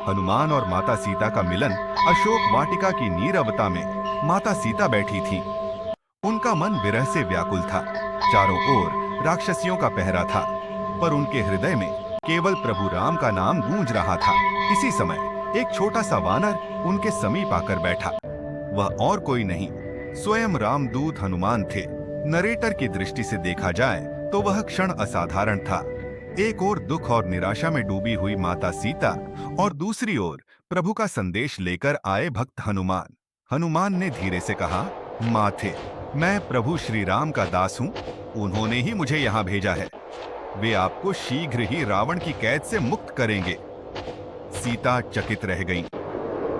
हनुमान और माता सीता का मिलन अशोक वाटिका की नीरवता में माता सीता बैठी थी। उनका मन विरह से व्याकुल था। चारों ओर राक्षसियों का पहरा था, पर उनके हृदय में केवल प्रभु राम का नाम गूंज रहा था। इसी समय एक छोटा सा वानर उनके समीप आकर बैठा। वह और कोई नहीं, स्वयं रामदूत हनुमान थे। नरेटर की दृष्टि से देखा जाए तो वह क्षण असाधारण था। एक ओर दुख और निराशा में डूबी हुई माता सीता और दूसरी ओर प्रभु का संदेश लेकर आए भक्त हनुमान। हनुमान ने धीरे से कहा, माथे, मैं प्रभु श्री राम का दास हूँ। उन्होंने ही मुझे यहाँ भेजा है। वे आपको शीघ्र ही रावण की कैद से मुक्त करेंगे। सीता चकित रह गईं।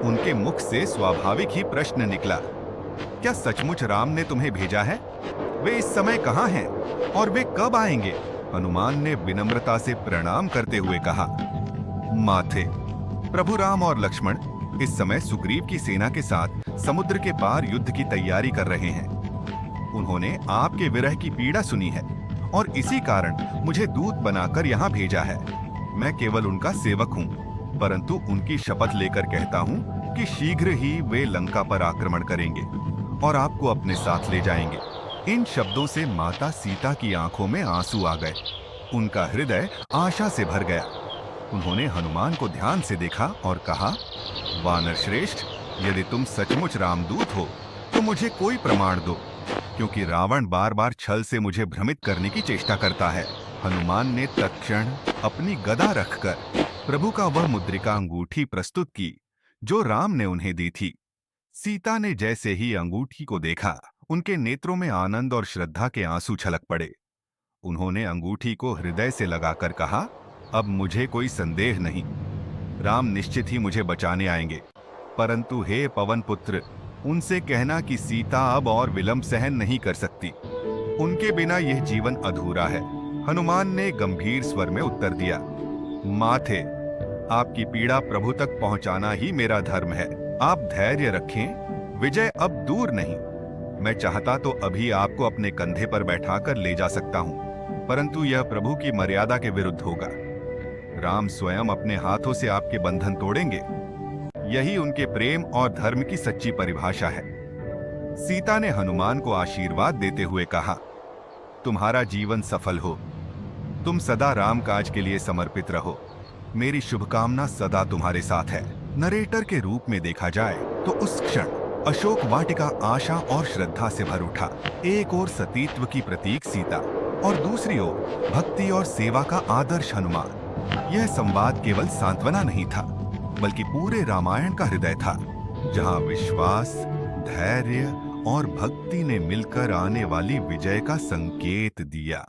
उनके मुख से स्वाभाविक ही प्रश्न निकला, क्या सचमुच राम ने तुम्हें भेजा है? वे इस समय कहाँ हैं और वे कब आएंगे? हनुमान ने विनम्रता से प्रणाम करते हुए कहा, माथे, प्रभु राम और लक्ष्मण इस समय सुग्रीव की सेना के साथ समुद्र के पार युद्ध की तैयारी कर रहे हैं। उन्होंने आपके विरह की पीड़ा सुनी है और इसी कारण मुझे दूत बनाकर यहाँ भेजा है। मैं केवल उनका सेवक हूँ, परंतु उनकी शपथ लेकर कहता हूँ कि शीघ्र ही वे लंका पर आक्रमण करेंगे और आपको अपने साथ ले जाएंगे। इन शब्दों से माता सीता की आंखों में आंसू आ गए। उनका हृदय आशा से भर गया। उन्होंने हनुमान को ध्यान से देखा और कहा, वानर श्रेष्ठ, यदि तुम सचमुच रामदूत हो तो मुझे कोई प्रमाण दो, क्योंकि रावण बार बार छल से मुझे भ्रमित करने की चेष्टा करता है। हनुमान ने तत्क्षण अपनी गदा रखकर प्रभु का वह मुद्रिका अंगूठी प्रस्तुत की जो राम ने उन्हें दी थी। सीता ने जैसे ही अंगूठी को देखा, उनके नेत्रों में आनंद और श्रद्धा के आंसू छलक पड़े। उन्होंने अंगूठी को हृदय से लगाकर कहा, अब मुझे कोई संदेह नहीं, राम निश्चित ही मुझे बचाने आएंगे। परंतु हे पवन पुत्र, उनसे कहना कि सीता अब और विलंब सहन नहीं कर सकती। उनके बिना यह जीवन अधूरा है। हनुमान ने गंभीर स्वर में उत्तर दिया, माथे, आपकी पीड़ा प्रभु तक पहुंचाना ही मेरा धर्म है। आप धैर्य रखें, विजय अब दूर नहीं। मैं चाहता तो अभी आपको अपने कंधे पर बैठाकर ले जा सकता हूं, परंतु यह प्रभु की मर्यादा के विरुद्ध होगा। राम स्वयं अपने हाथों से आपके बंधन तोड़ेंगे। यही उनके प्रेम और धर्म की सच्ची परिभाषा है। सीता ने हनुमान को आशीर्वाद देते हुए कहा, तुम्हारा जीवन सफल हो। तुम सदा राम काज के लिए समर्पित रहो। मेरी शुभकामना सदा तुम्हारे साथ है। नरेटर के रूप में देखा जाए तो उस क्षण अशोक वाटिका आशा और श्रद्धा से भर उठा। एक ओर सतीत्व की प्रतीक सीता और दूसरी ओर भक्ति और सेवा का आदर्श हनुमान। यह संवाद केवल सांत्वना नहीं था, बल्कि पूरे रामायण का हृदय था, जहां विश्वास, धैर्य और भक्ति ने मिलकर आने वाली विजय का संकेत दिया।